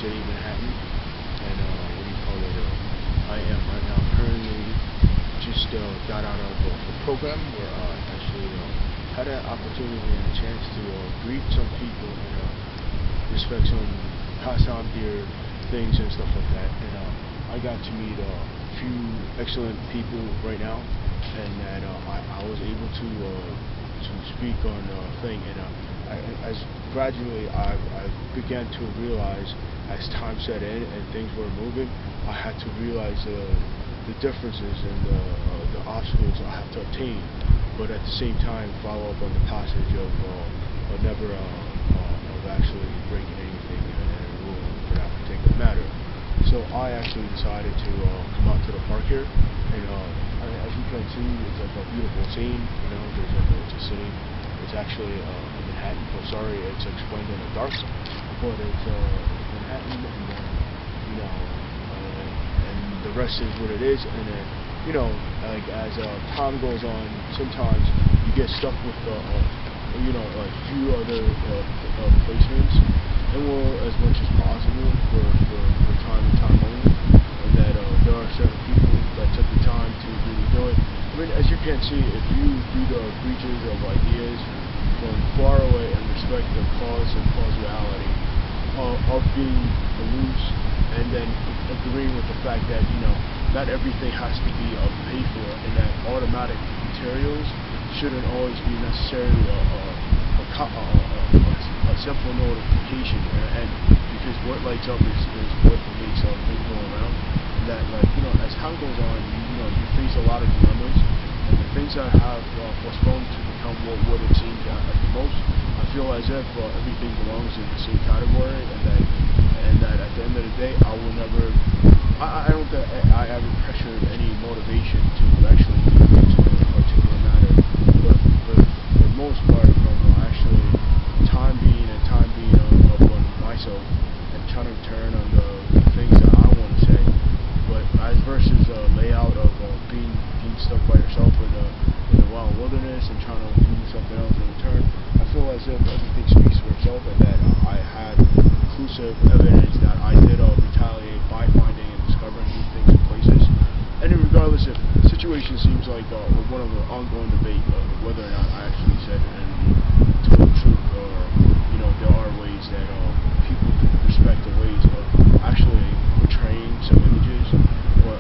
City, Manhattan, and what do you call it? I am right now currently just got out of a program where I actually had an opportunity and a chance to greet some people and respect some pass on dear things and stuff like that. And I got to meet a few excellent people right now, and that I was able to speak on a thing, and as gradually I began to realize as time set in and things were moving, I had to realize the differences and the obstacles I have to obtain, but at the same time follow up on the passage of never of actually breaking anything in a rule for that particular matter. So I actually decided to come out to the park here, and as you can see, it's like a beautiful scene. You know, it's a city. It's actually in Manhattan. Oh, sorry, it's explained in the dark, but it's Manhattan, and then and the rest is what it is. And then like as time goes on, sometimes you get stuck with like few other placements, and we'll as much as possible for time and time only, and that there are certain people that took the time to really do it. I mean, as you can see, if you do the breaches of ideas from far away and respect the cause and causality of being loose, and then agreeing with the fact that not everything has to be paid for, and that automatic materials shouldn't always be necessarily a simple notification, and because what lights up is what makes things go around. That as time goes on, you face a lot of dilemmas, and the things that have postponed to become what it seems at the most, I feel as if everything belongs in the same category, and that at the end of the day, I will never. I don't think I ever pressured any motivation to actually do things in a particular matter, but for the most part, actually time being up on myself and trying to turn on the things that I want to say, but as versus layout of being stuck by yourself in the wild wilderness and trying to do something else in return, I feel as if everything speaks for itself, and that I had conclusive evidence that I did retaliate by finding and discovering new things and places. And regardless if the situation seems like one of the ongoing debate of whether or not I actually said and told the truth, or there are ways that people respect the ways of actually portraying some images or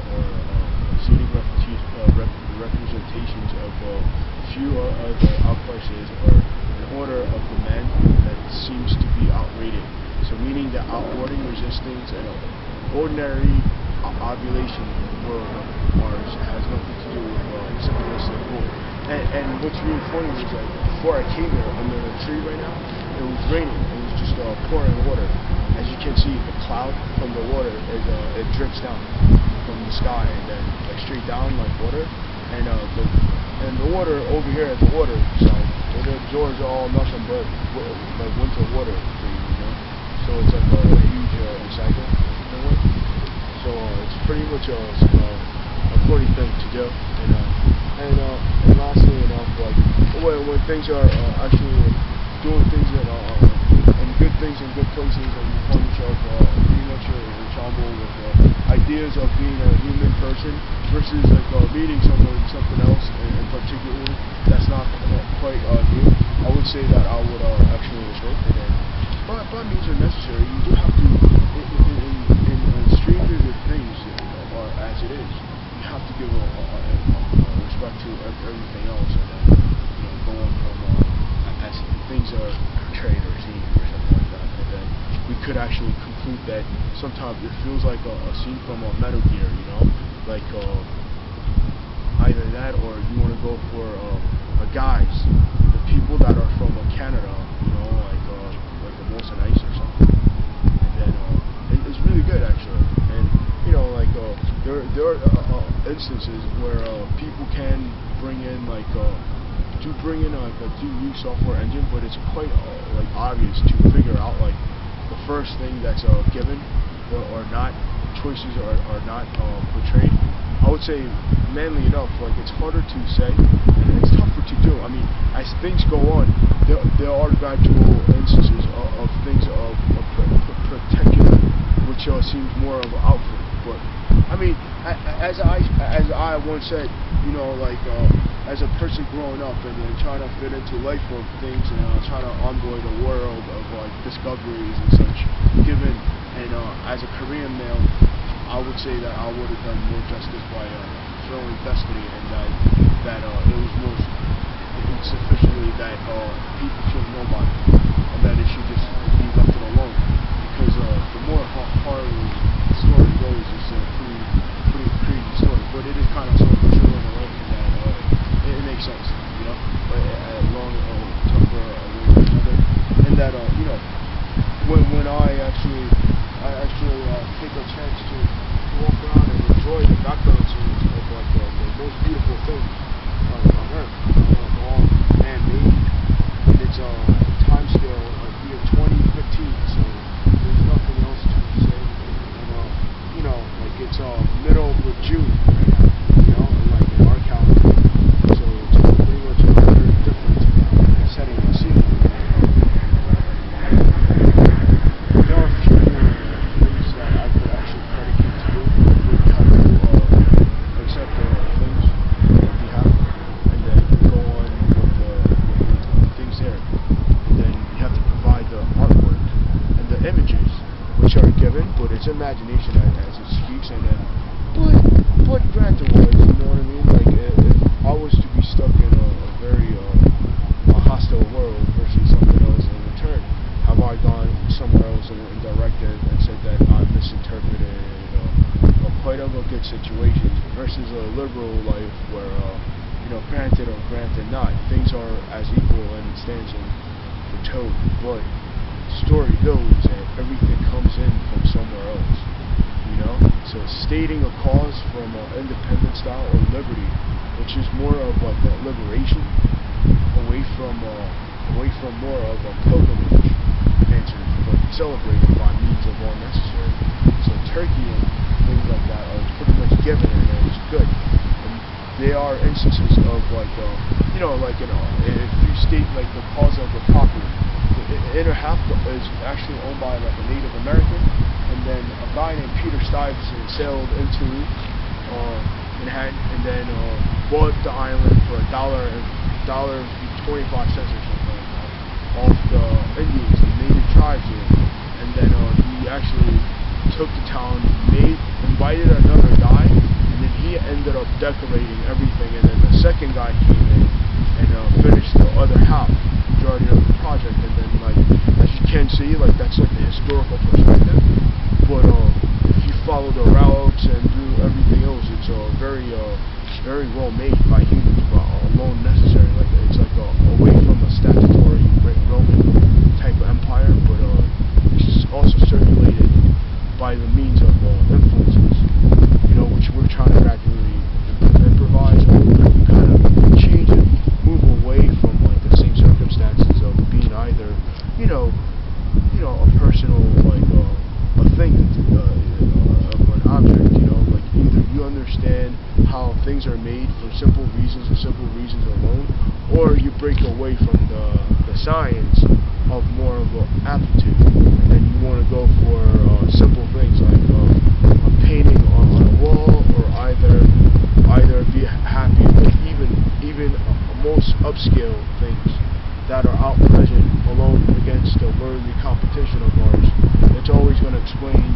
scenic representations of a few other outplaces or an order of demand that seems to be outrated. So meaning that outwarding resistance and ordinary ovulation in the world of Mars has nothing to do with simplistic rule. And what's really funny is that before I came here under the tree right now, it was raining. It was just pouring water. As you can see, the cloud from the water it drips down from the sky and then straight down like water. And the water over here at the water side, it absorbs all nothing but like winter water for you, So it's like a huge recycle. So it's pretty much a funny thing to do. And lastly enough, like when things are actually doing things and good things in good places, and you find yourself pretty much ensemble with ideas of being a human person versus like meeting something else in particular that's not quite new. I would say that I would actually respect it, and by means are necessary. You do have to in strangers of things are as it is. You have to give a respect to everything else, and then go on from as things are portrayed or seen or something like that. And then we could actually conclude that sometimes it feels like a scene from Metal Gear, like either that or you want to go for guys, the people that are from Canada, like the Molson Ice or something. And then it's really good actually, and there are instances where people can bring in like a use software engine, but it's quite like obvious to figure out like the first thing that's given or not, choices are not portrayed. I would say manly enough, like it's harder to say and it's tougher to do. I mean, as things go on, there are gradual instances of things of protecting which seems more of an output. But I mean, as I once said, you know, like as a person growing up and then trying to fit into life of things and trying to envoy the world of like discoveries and such, given and as a Korean male, I would say that I would have done more justice by throwing destiny, and that it was most insufficiently that people should know about it, and that it should just be left alone, because the more horror the story goes, it's a pretty crazy story, but it is kind of sort of true in a way that it makes sense, you know, but long tough for a way or another, and that you know, when I actually take a chance to walk around and enjoy the background scenes of like the most beautiful things on Earth, all man-made, and it's time scale of year 2015, so there's nothing else to say, and you know, like it's middle of June right now, you know, and like in our calendar, so it's pretty much a very different setting and scene. There are a few more things that I could actually predicate to you. You have to accept things on behalf, and then go on with the things there. And then you have to provide the artwork and the images, which are given, but it's imagination as it speaks. And then, but granted, was, you know what I mean? Like if I was to be stuck in a very hostile world versus something else in return, have I gone somewhere else and directed and said that I misinterpreted quite a good situations versus a liberal life where you know, granted or granted not, things are as equal and it stands in the toe, but the story goes and everything comes in from somewhere else, you know. So stating a cause from independent style or liberty, which is more of like a liberation away from more of a pilgrimage answer, but celebrated by means of all necessary. So turkey and things like that are pretty much given, and it's good. And there are instances of like, you know, like, you know, if you state like the cause of the property, the inner half is actually owned by like a Native American, and then a guy named Peter Stuyvesant sailed into Manhattan and then bought the island for $1.25 or something like that off the Indians, the native tribes here. And then he actually took the town, invited another guy, and then he ended up decorating everything, and then the second guy came in and finished the other half, majority of the project. And then, like, as you can see, like, that's like the historical perspective, but if you follow the routes and do everything else, it's very well made by humans, but alone necessary. Like, it's like away from a statutory Roman type of empire, but it's also circulated by the means of influences, you know, which we're trying to gradually improvise and kind of change and move away from like the same circumstances of being either, you know, a personal, like a thing of an object, you know, like either you understand how things are made for simple reasons and simple reasons alone, or you break away from the science of more of an aptitude, and then you want to go for simple things like a painting on a wall, or either be happy with even most upscale things that are out present alone against the worldly competition of ours. It's always going to explain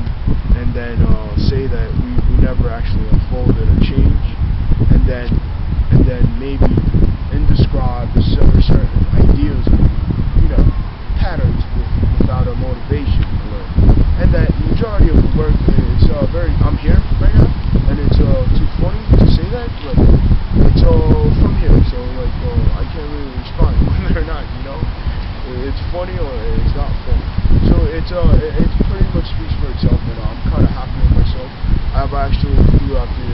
and then say that we never actually unfolded a change, and then maybe describe certain ideas, you know, patterns without a motivation for it. And that majority of the work is I'm here right now, and it's too funny to say that, but it's all from here, so like I can't really respond whether or not, you know, it's funny or it's not funny. So it pretty much speaks for itself, and I'm kind of happy with myself. I've actually throughout the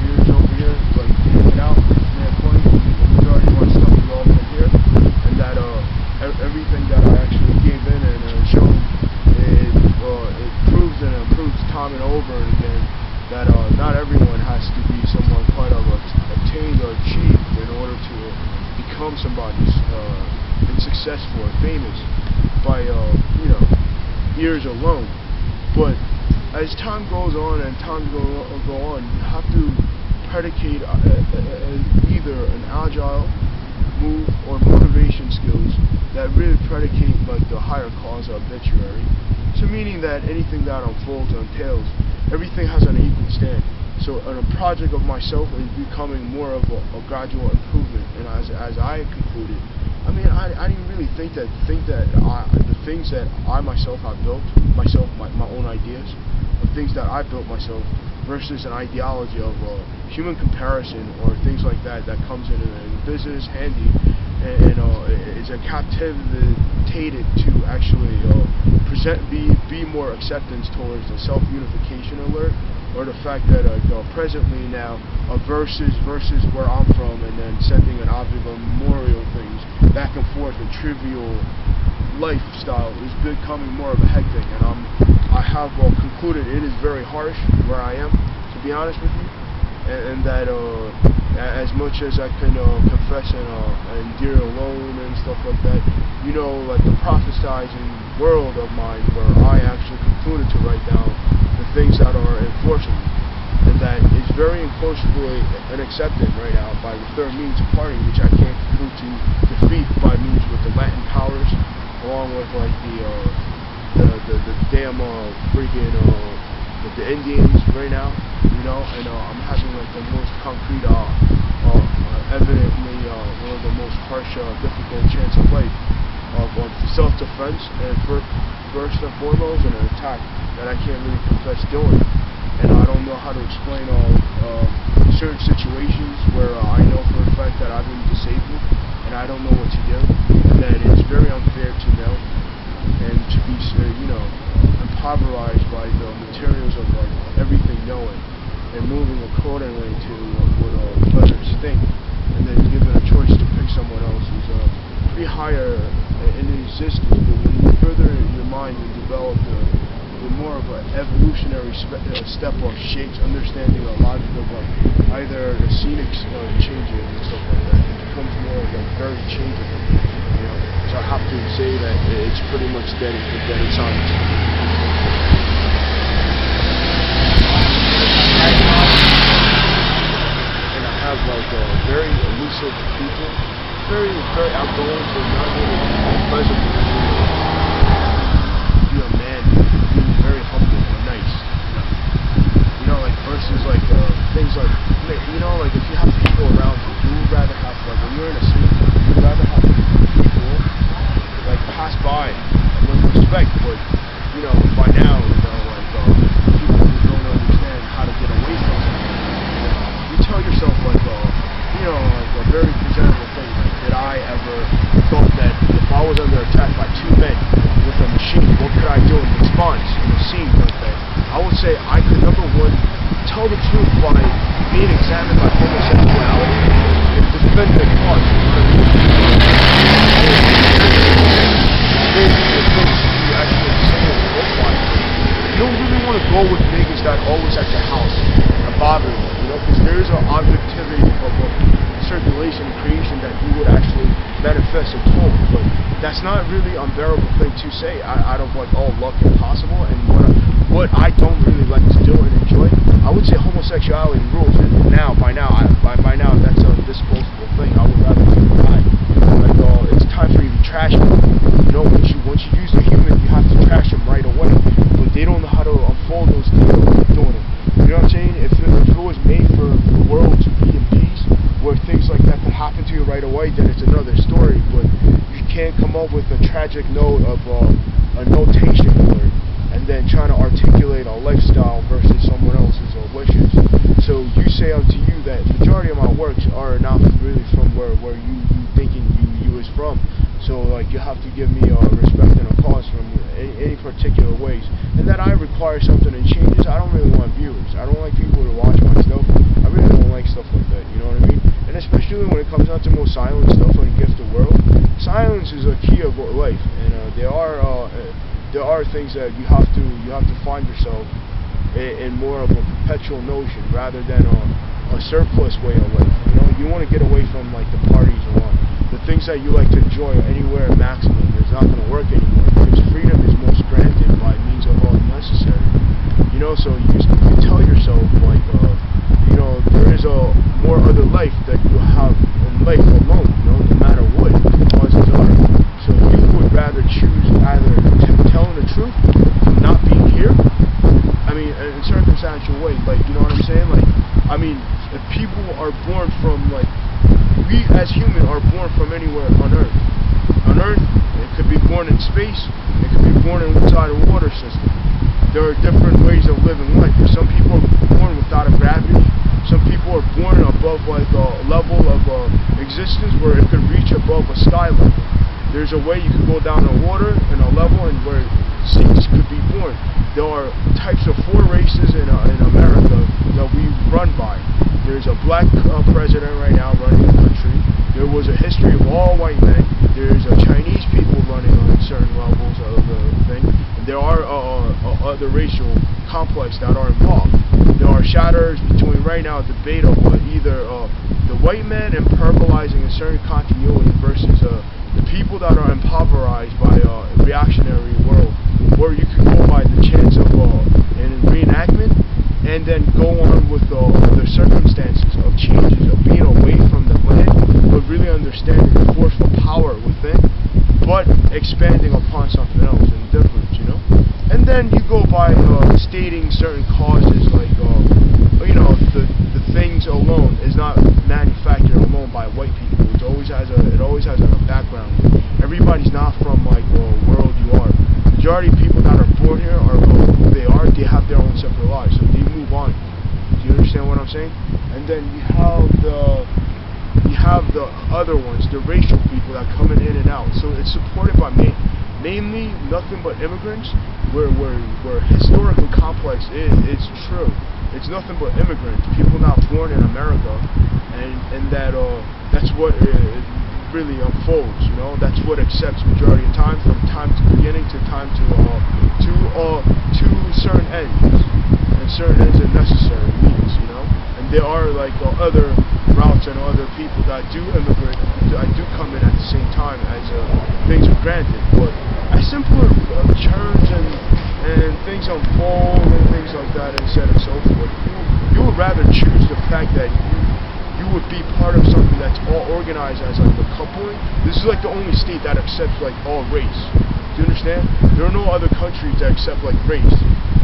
years over here, like hanging out, man, funny. The majority of my stuff is all from here, and that everything that I actually gave in and shown, it proves and improves time and over and again that not everyone has to be someone quite obtained or achieved in order to become somebody and successful or famous by you know, years alone. But as time goes on and time go on, you have to predicate either an agile move or motivation skills that really predicate like the higher cause obituary. So meaning that anything that unfolds or entails, everything has an equal stand. So a project of myself is becoming more of a gradual improvement. And as I concluded, I mean, I didn't really think that the things that I myself have built, my own ideas, the things that I built myself, versus an ideology of human comparison or things like that comes in business handy and is a captivated to actually be more acceptance towards the self-unification alert, or the fact that presently now versus where I'm from, and then sending an object of memorial things back and forth, a trivial lifestyle is becoming more of a hectic, and I have concluded it is very harsh where I am, to be honest with you, and that as much as I can confess and dear alone and stuff like that, you know, like the prophesizing world of mine where I actually concluded to write down the things that are enforceable, and that is very enforceably and accepted right now by the third means of party, which I can't conclude to defeat by means with the Latin powers, along with like the damn freaking the Indians right now, you know, and I'm having like the most concrete, evidently one of the most harsh, difficult chance of life of self-defense, and first and foremost an attack that I can't really confess doing, and I don't know how to explain certain situations where I know for a fact that I've been disabled and I don't know what to do, and that it's very unfair to know and to be impoverished by the materials of like everything knowing and moving accordingly to what others think, and then given a choice to pick someone else is pretty higher in existence. But when you further your mind and develop the more of an evolutionary step of shapes, understanding a logic of like either the scenic changes and stuff like that, it becomes more like very changeable, you know. So I have to say that it's pretty much dead in science. And I have like very elusive people, very outgoing, but not really pleasant. Be a man, being very humble or nice, you know, like versus like things like, you know, like if you have people around you, you would rather have like when you're in a city, you would rather have people like pass by with respect, but you know, by now, you know, like people who don't understand how to get away from it, you tell yourself like you know, like a very presentable thing, like did I ever thought that if I was under attack by two men with a machine, what could I do in response in a scene like that? I would say I could, number one, tell the truth by being examined by homosexuality and defend the cause. You don't really want to go with niggas that always at your house and bother you, you know, because there is an objectivity of circulation and creation that you would actually manifest at home, but that's not really an unbearable thing to say out of like all luck impossible. And what I don't really like to do and enjoy, I would say homosexuality rules, and by now that's a disposable thing. I would rather die. Like it's time for you to trash them. You know, once you use a human, you have to trash them right away. But they don't know how to unfold those things doing it. You know what I'm saying? If it was made for the world to be in peace, where things like that could happen to you right away, then it's another story. But you can't come up with a tragic note of a notation alert and then trying to articulate a lifestyle versus someone else's wishes. So you say unto you that majority of my works are not really from where you thinking you is from. So like you have to give me respect and applause from any particular ways, and that I require something in changes. I don't really want viewers. I don't like people to watch my stuff. I really don't like stuff like that. You know what I mean? And especially when it comes down to more silent stuff on Gift the World, silence is a key of life, and there are things that you have to find yourself in more of a perpetual notion rather than a surplus way of life. You know, you want to get away from like the parties or the things that you like to enjoy anywhere at maximum. It's not going to work anymore because freedom is most granted by means of all necessary. You So you tell yourself like, there is a more other life that you have in life alone, no matter what the causes are. So you would rather choose either telling the truth, not being here. I mean, in circumstantial way, like, you know what I'm saying? Like, I mean, if people are born from, like, we as humans are born from anywhere on Earth. On Earth, it could be born in space, it could be born inside a water system. There are different ways of living life. Some people are born without a gravity. Some people are born above, like, a level of existence where it could reach above a sky level. There's a way you could go down in water in a level and where seeds could be born. There are types of 4 races in America that we run by. There's a black president right now running the country. There was a history of all white men. There's Chinese people running on certain levels of the thing. And there are other racial complex that are involved. There are shatters between right now a debate of either the white men impervilizing a certain continuity versus the people that are impoverished by a reactionary world, where you can go by the chance of an reenactment and then go on with the circumstances of changes, of being away from the land, but really understanding the forceful power within, but expanding upon something else and different, And then you go by stating certain causes, like, the things alone is not manufactured alone by white people. It always has a background. Everybody's not from, like, the world you are. The majority of people that are born here are who they are. They have their own separate lives, so they move on. Do you understand what I'm saying? And then you have the other ones, the racial people that come in and out. So it's supported by mainly nothing but immigrants. Where historical complex is, it's true. It's nothing but immigrants, people not born in America, and that's what it really unfolds. That's what accepts majority of time, from time to beginning to time to certain ends, and certain ends are necessary means. And there are, like, other routes and other people that do immigrate, that do come in at the same time as things are granted, but as simpler terms and things unfold and things like that, and so on and so forth. You would rather choose the fact that you would be part of something that's all organized as, like, a coupling. This is, like, the only state that accepts, like, all race. Do you understand? There are no other countries that accept, like, race,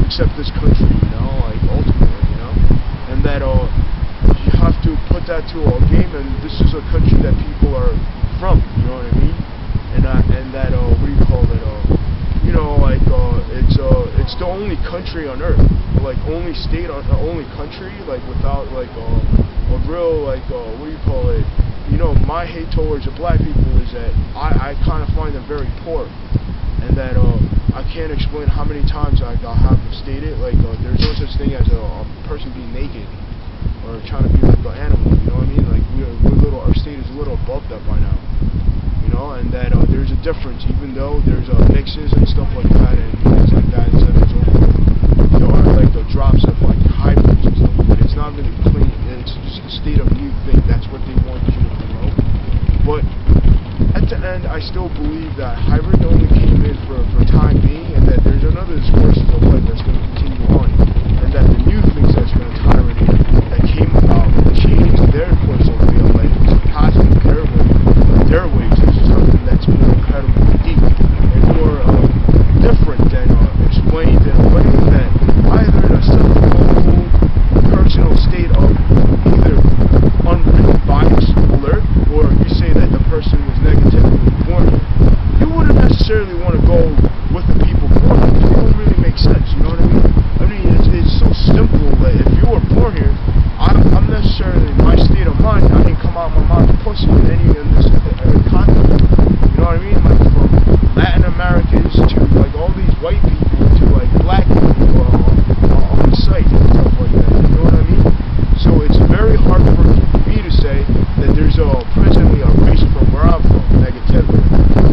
except this country, like, ultimately, and that you have to put that to a game, and this is a country that people are from, you know what I mean? And that what do you call it? It's the only country on Earth, like, only state on only country, like, without, like, a real, like, what do you call it? My hate towards the black people is that I kind of find them very poor, and that I can't explain how many times I'll have them stated, like, there's no such thing as a person being naked or trying to be like an animal. You know what I mean? Like, our state is a little above that by now. And that there's a difference, even though there's mixes and stuff like that and things like that, and so forth. There are, like, the drops of, like, hybrids and stuff, but it's not really clean. It's just a state of new thing. That's what they want you to promote. But at the end, I still believe that hybrid only came in for time being, and that there's another course of life that's going to continue on, and that the new things that's going to tyrannate that came about changed their course of real life, surpassing their ways. Something that's more incredibly deep and more different than explained in a way that either in a self-controlled personal state of either unwritten bias alert, or you say that the person was negatively born here. You wouldn't necessarily want to go with the people born here, because they don't really make sense, you know what I mean? I mean, it's so simple that if you were born here, I'm necessarily, my state of mind, I can come out of my mom's pussy in any of this continent. You know what I mean? Like, from Latin Americans to, like, all these white people to, like, black people on site and stuff like that. You know what I mean? So it's very hard for me to say that there's presently a race from where I'm from, negativity.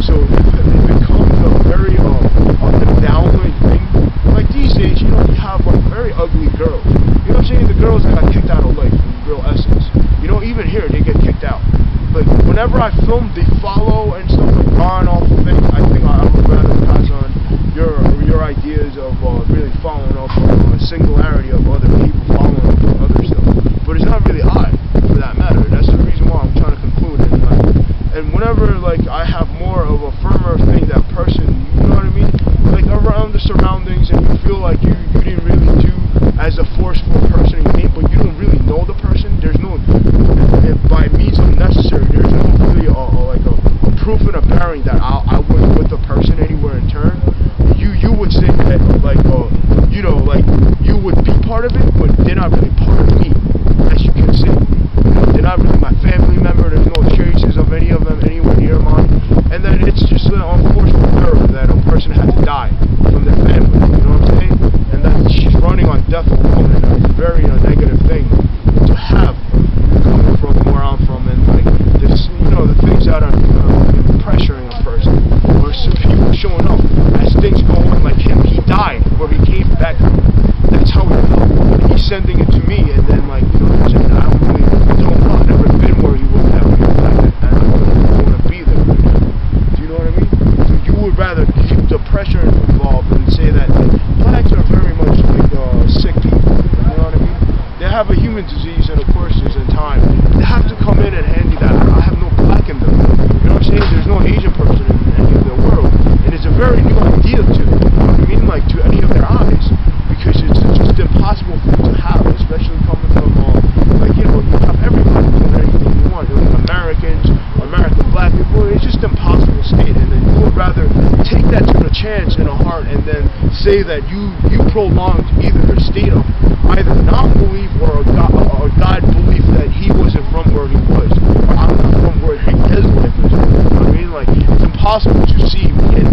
So it becomes a very downward thing. Like, these days, you have, like, very ugly girls. You know what I'm saying? The girls that got kicked out of life, in real essence. Even here, they get kicked out. Like, whenever I film, they follow and stuff, like, Ron off the thing. I think I would rather pass on your ideas of really following up on singularity of other people following other stuff. But it's not really I, for that matter. That's the reason why I'm trying to conclude it. And whenever like I have more of a firmer thing, that person, you know what I mean? Like around the surroundings, and you feel like you didn't really do as a forceful person in your game, but you don't really know the person. There's no, by means of necessary, there's no really a proof and a bearing that I was with the person anywhere in turn. You would say that like you know, like you would be part of it, but they're not really part of me, as you can say. You know, they're not really my family member. There's no traces of any of them anywhere near mine, and then it's just an unfortunate error that a person had to die from their family. You know what I'm saying? And that she's running on death alone, and it's a very negative thing to have coming from where I'm from, and like this, you know, the things that are pressuring a person, or some people showing up as things go on, like him, he died, or he came back. That's how we know. And he's sending it to me, and then like, you know what I'm saying, I don't really know, I've never been where he was at, and I don't want to be there. Do you know what I mean? So you would rather keep the pressure involved and say that like, blacks are very much like sick people. You know what I mean? They have a human disease, and of course there's in time. They have to come in and hand you that. I have no black in them. You know what I'm saying? There's no Asian person in any of their world. And it's a very new idea to them. You know what I mean? Like to any of their eyes. Because it's just impossible for you to have, especially coming from, like, you know, you have everybody doing anything you want. You're like Americans, American black people. It's just impossible state. And then you would rather take that to the chance in a heart and then say that you prolonged either the state of either non-belief or a God belief that he wasn't from where he was, or I'm not from where he is life is. You know what I mean? Like, it's impossible to see in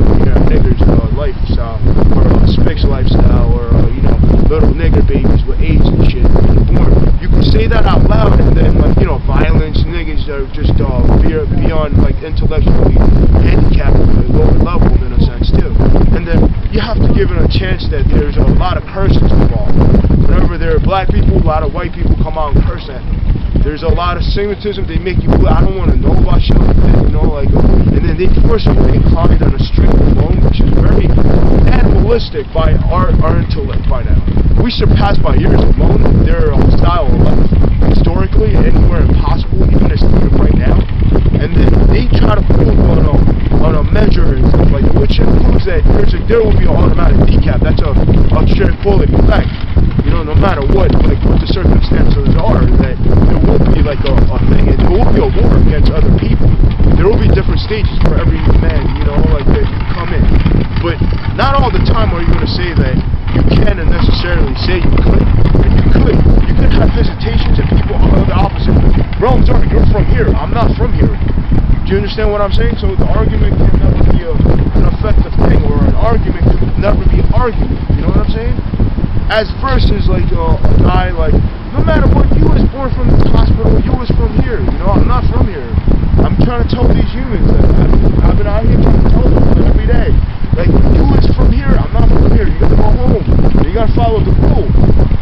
niggers' lifestyle, or Spick's lifestyle, or you know, little nigger babies with AIDS and shit being born. You can say that out loud, and then like, you know, violence, niggas that are just beyond like intellectually handicapped at a lower level in a sense too. And then you have to give it a chance that there's a lot of curses involved. Whenever there are black people, a lot of white people come out and curse at them. There's a lot of stigmatism. They make you feel, I don't want to know about shit like that, you know, like, and then they force you to incline on a string alone, which is very animalistic by our intellect by now. We surpass by years alone their style of life, historically, anywhere impossible, even as right now. And then they try to put on a measure and stuff like that, which includes that there will be an automatic decap. That's a straightforward fact. You know, no matter what the circumstances are, that there will be like a thing, and there will be a war against other people. There will be different stages for every man, you know, like that you come in. But not all the time are you going to say that you can and necessarily say you could. And you could have hesitations, and people are the opposite. Bro, I'm sorry, you're from here. I'm not from here. Do you understand what I'm saying? So the argument can never be an effective thing, or an argument can never be argued. You know what I'm saying? As versus like a guy like, no matter what, you was born from this hospital, you was from here. You know, I'm not from here. I'm trying to tell these humans that I've been out here trying to tell them every day. Like, you was from here, I'm not from here. You gotta go home. You gotta follow the rule.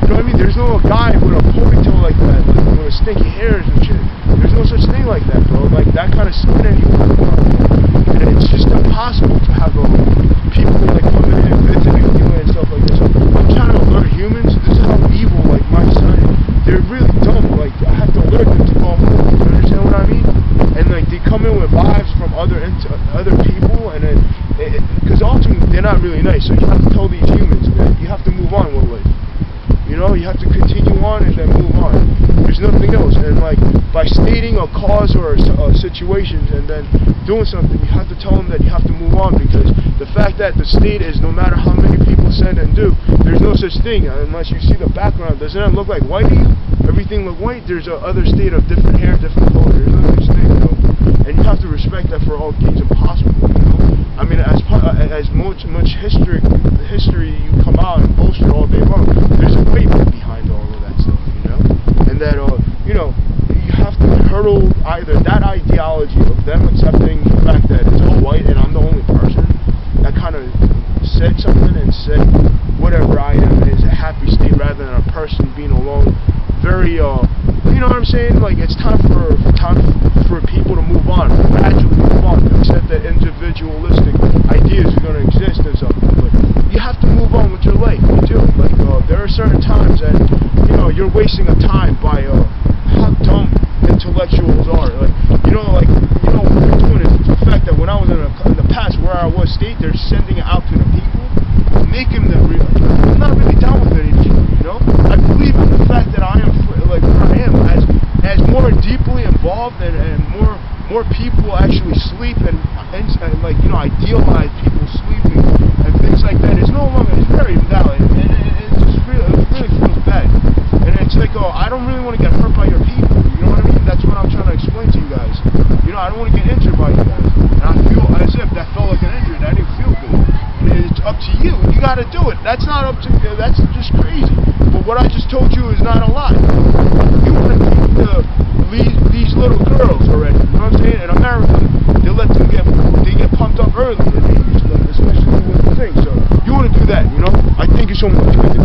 You know what I mean? There's no guy with a ponytail like that, with stinky hairs and shit. There's no such thing like that, bro. Like, that kind of spin anymore. And it's just impossible to have people like coming in and visiting you and stuff like this. I'm trying to alert humans. This is how evil, like my son, they're really dumb. Like, I have to alert them to go home. You understand what I mean? And like, they come in with vibes from other people, and then because ultimately they're not really nice. So you have to tell these humans that you have to move on with life. You know, you have to continue on and then move on. There's nothing else. And like, by stating a cause or a situation and then doing something, you have to tell them that you have to move on, because the fact that the state is, no matter how many people send and do, there's no such thing unless you see the background. Doesn't it look like white to you? Everything look white. There's a other state of different hair, different color. There's no such thing, you know? And you have to respect that for all means impossible. You know? I mean, as much history you come out and bullshit all day long, there's a weight behind all of that stuff, you know? And that, you know, you have to hurdle either that ideology of them accepting the fact that it's all white and I'm the only person that kind of said something and said whatever I am is a happy state, rather than a person being alone. Very, you know what I'm saying? Like, it's time for people to move on, gradually move on, accept that individualistic ideas are going to exist and something. But you have to move on with your life. You do. Like, there are certain people's art. Like, what they're doing is the fact that when I was in the past where I was state, they're sending it out to the people, making them real. I'm not really down with it anymore, I believe in the fact that I am, like, where I am, as more deeply involved and more people actually sleep and like, idealize people sleeping and things like that. It's no longer, it's very invalid, and it just really feels bad. And it's like, I don't really want to get hurt by your people, you know what I mean? That's what I'm trying to explain to you guys. I don't want to get injured by you guys. And I feel as if that felt like an injury, that didn't feel good. And it's up to you. You got to do it. That's not up to you. That's just crazy. But what I just told you is not a lie. You want to these little girls already. You know what I'm saying? In America, they let them get pumped up early, especially with the thing. So you want to do that. I thank you so much.